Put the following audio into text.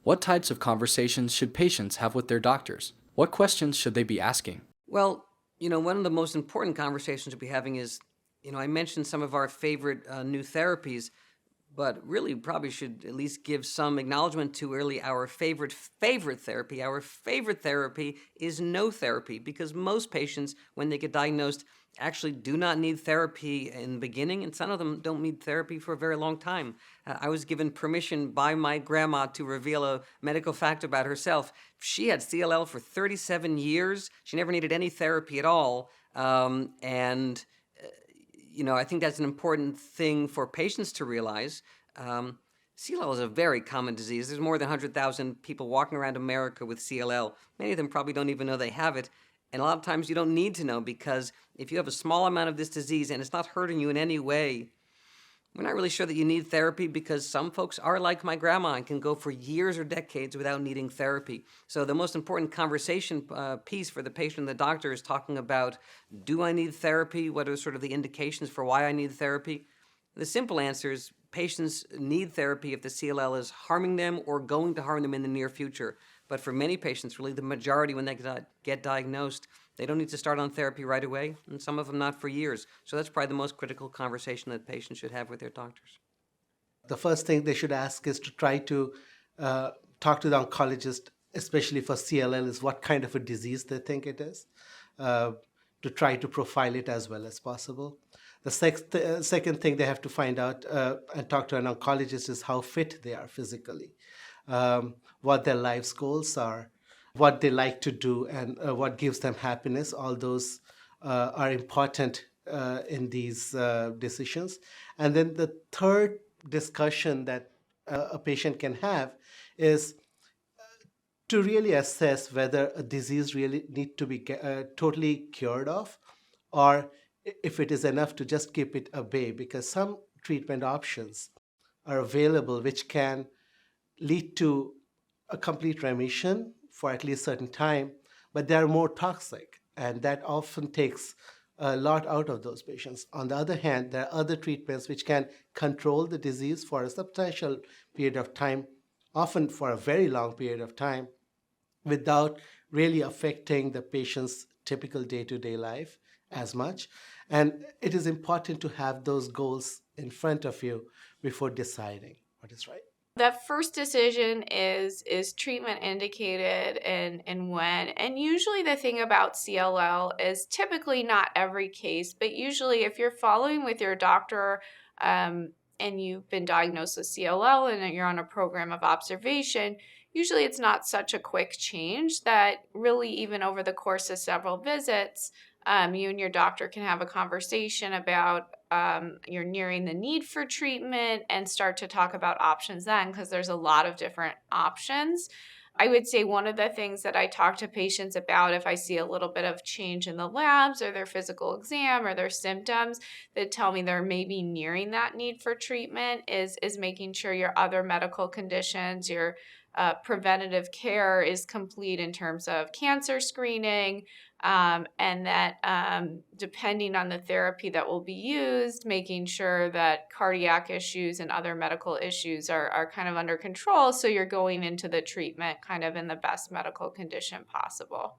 What types of conversations should patients have with their doctors? What questions should they be asking? Well, one of the most important conversations to be having is, I mentioned some of our favorite new therapies, but really probably should at least give some acknowledgement to really our favorite therapy. Our favorite therapy is no therapy, because most patients, when they get diagnosed, actually do not need therapy in the beginning, and some of them don't need therapy for a very long time. I was given permission by my grandma to reveal a medical fact about herself. She had CLL for 37 years. She never needed any therapy at all. And I think that's an important thing for patients to realize. CLL is a very common disease. There's more than 100,000 people walking around America with CLL. Many of them probably don't even know they have it. And a lot of times you don't need to know, because if you have a small amount of this disease and it's not hurting you in any way, we're not really sure that you need therapy, because some folks are like my grandma and can go for years or decades without needing therapy. So the most important conversation piece for the patient and the doctor is talking about, do I need therapy? What are sort of the indications for why I need therapy? The simple answer is patients need therapy if the CLL is harming them or going to harm them in the near future. But for many patients, really the majority, when they get diagnosed, they don't need to start on therapy right away, and some of them not for years. So that's probably the most critical conversation that patients should have with their doctors. The first thing they should ask is to try to talk to the oncologist, especially for CLL, is what kind of a disease they think it is, to try to profile it as well as possible. The second thing they have to find out and talk to an oncologist is how fit they are physically, what their life's goals are, what they like to do, and what gives them happiness. All those are important in these decisions. And then the third discussion that a patient can have is to really assess whether a disease really need to be totally cured of, or if it is enough to just keep it at bay, because some treatment options are available which can lead to a complete remission for at least certain time, but they are more toxic, and that often takes a lot out of those patients. On the other hand, there are other treatments which can control the disease for a substantial period of time, often for a very long period of time, without really affecting the patient's typical day-to-day life as much. And it is important to have those goals in front of you before deciding what is right. That first decision is treatment indicated and when. And usually the thing about CLL is typically not every case, but usually if you're following with your doctor and you've been diagnosed with CLL and you're on a program of observation, usually it's not such a quick change that really even over the course of several visits, you and your doctor can have a conversation about you're nearing the need for treatment and start to talk about options then, because there's a lot of different options. I would say one of the things that I talk to patients about if I see a little bit of change in the labs or their physical exam or their symptoms that tell me they're maybe nearing that need for treatment is making sure your other medical conditions, your preventative care is complete in terms of cancer screening, and that depending on the therapy that will be used, making sure that cardiac issues and other medical issues are kind of under control, so you're going into the treatment kind of in the best medical condition possible.